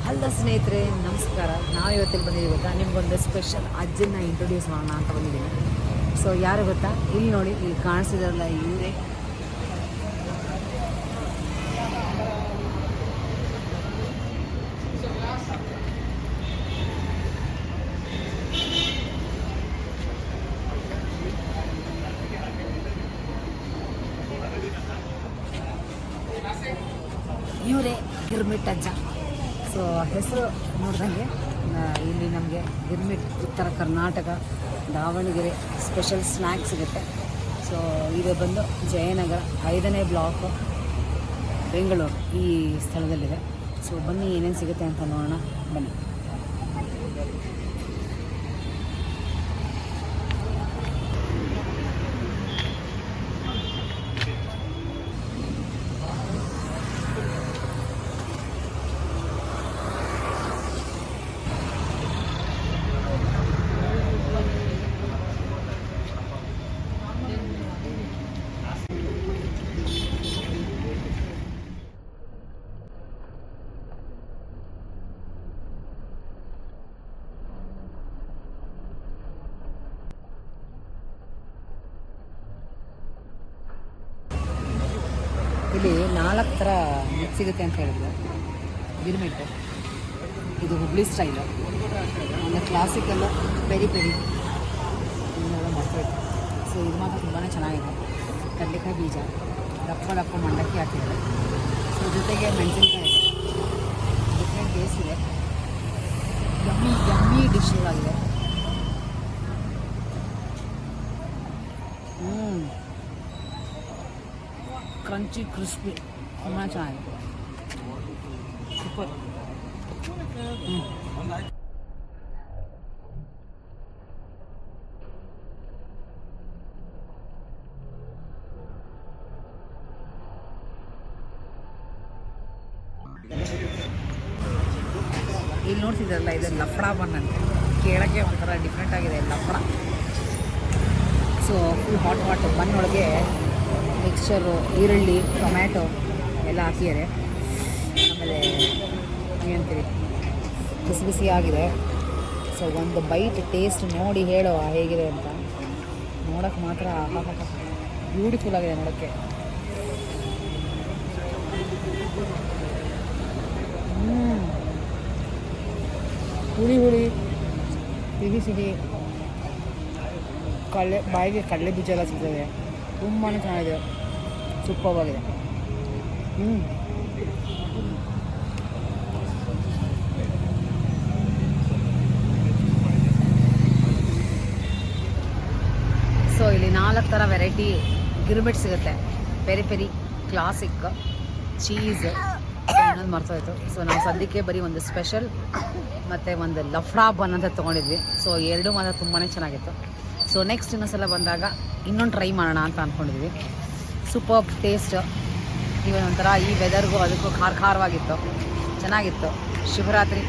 Hello ಸ್ನೇಹಿತರೆ, ನಮಸ್ಕಾರ. ನಾವು ಇವತ್ತಿಲ್ಲಿ ಬಂದಿದ್ದೀವಿ ಗೊತ್ತಾ, ನಿಮ್ಗೊಂದು ಸ್ಪೆಷಲ್ ಅಜ್ಜನ್ನ ಇಂಟ್ರೊಡ್ಯೂಸ್ ಮಾಡೋಣ ಅಂತ ಬಂದಿದ್ದೀನಿ. ಸೊ ಯಾರು ಗೊತ್ತಾ, ಇಲ್ಲಿ ನೋಡಿ, ಇಲ್ಲಿ ಕಾಣಿಸಿದ್ರಲ್ಲ ಇವರೇ ಗಿರ್ಮಿಟ್ ಅಜ್ಜ. ಸೊ ಹೆಸರು ನೋಡ್ದಂಗೆ ಇಲ್ಲಿ ನಮಗೆ ಗಿರ್ಮಿಟ್ ಉತ್ತರ ಕರ್ನಾಟಕ ದಾವಣಗೆರೆ ಸ್ಪೆಷಲ್ ಸ್ನ್ಯಾಕ್ಸ್ ಸಿಗುತ್ತೆ. ಸೊ ಇದು ಬಂದು ಜಯನಗರ 5ನೇ ಬ್ಲಾಕು ಬೆಂಗಳೂರು ಈ ಸ್ಥಳದಲ್ಲಿದೆ. ಸೊ ಬನ್ನಿ ಏನೇನು ಸಿಗುತ್ತೆ ಅಂತ ನೋಡೋಣ, ಬನ್ನಿ. ಇಲ್ಲಿ 4 ಥರ ಮಿಕ್ಸ್ ಸಿಗುತ್ತೆ ಅಂತ ಹೇಳಿದ್ರು. ಗಿರ್ಮಿಟ್ ಇದು ಹುಬ್ಳಿ ಸ್ಟೈಲು, ಒಂದು ಕ್ಲಾಸಿಕಲ್ಲು, ಪೆರಿ ಪೆರಿ ಇನ್ನೆಲ್ಲ ಮರ್ತೋಯ್ತು. ಸೊ ಇದು ಮಾತ್ರ ತುಂಬಾ ಚೆನ್ನಾಗಿದೆ. ಕಡಲೆಕಾಯಿ ಬೀಜ ದಪ್ಪ ದಪ್ಪ ಮಂಡಕ್ಕಿ ಹಾಕಿದ್ದಾರೆ. ಸೊ ಜೊತೆಗೆ ಮೆಣಸಿನ್ಕಾಯಿ ಇದೆ, ಡಿಫ್ರೆಂಟ್ ಟೇಸ್ಟ್ ಇದೆ. ಯಮ್ಮಿ ಡಿಶ್ಗಳಾಗಿದೆ. ಕ್ರಂಚಿ ಕ್ರಿಸ್ಪಿ ತುಂಬ ಚೆನ್ನಾಗಿದೆ, ಸೂಪರ್. ಇಲ್ಲಿ ನೋಡ್ತಿದ್ದಾರಲ್ಲ, ಇದು ಲಫ್ಡ ಬನ್ ಅಂತ. ಕೇಳೋಕ್ಕೆ ಒಂಥರ ಡಿಫ್ರೆಂಟ್ ಆಗಿದೆ ಲಫ್ಡ. ಸೊ ಫುಲ್ ಹಾಟ್ ಬನ್ ಒಳಗೆ ಮಿಕ್ಸ್ಚರು, ಈರುಳ್ಳಿ, ಟೊಮ್ಯಾಟೊ ಎಲ್ಲ ಹಾಕಿದ್ದಾರೆ. ಆಮೇಲೆ ಏನಂತೀರಿ, ಬಿಸಿ ಆಗಿದೆ. ಸೊ ಒಂದು ಬೈಟ್ ಟೇಸ್ಟ್ ನೋಡಿ ಹೇಳೋ ಹೇಗಿದೆ ಅಂತ. ನೋಡೋಕ್ಕೆ ಮಾತ್ರ ಬ್ಯೂಟಿಫುಲ್ ಆಗಿದೆ ನೋಡೋಕ್ಕೆ. ಹುಳಿ ಸಿಹಿ ಬಾಯಿಗೆ ಕಡಲೆ ಬೀಜ ಎಲ್ಲ ಸಿಗ್ತದೆ. ತುಂಬಾ ಚೆನ್ನಾಗಿದೆ, ಸೂಪರ್ವಾಗಿದೆ. ಸೊ ಇಲ್ಲಿ 4 ಥರ ವೆರೈಟಿ ಗಿರ್ಮಿಟ್ ಸಿಗುತ್ತೆ. ಪೆರಿ ಕ್ಲಾಸಿಕ್, ಚೀಸ್ ಅನ್ನೋದು ಮರ್ತೋಯ್ತು. ಸೊ ನಾವು ಸದ್ಯಕ್ಕೆ ಬರೀ ಒಂದು ಸ್ಪೆಷಲ್ ಮತ್ತು ಒಂದು ಲಫ್ಡಾ ಬನ್ ಅಂತ ತೊಗೊಂಡಿದ್ವಿ. ಸೊ ಎರಡೂ ಮಾತ್ರ ತುಂಬಾ ಚೆನ್ನಾಗಿತ್ತು. ಸೊ ನೆಕ್ಸ್ಟ್ ಇನ್ನೊಂದ್ಸಲ ಬಂದಾಗ ಇನ್ನೊಂದು ಟ್ರೈ ಮಾಡೋಣ ಅಂತ ಅಂದ್ಕೊಂಡಿದ್ವಿ. Super taste. ಇವನೊಂಥರ ಈ ವೆದರ್ಗೂ ಅದಕ್ಕೂ ಖಾರವಾಗಿತ್ತು, ಚೆನ್ನಾಗಿತ್ತು. ಶಿವರಾತ್ರಿ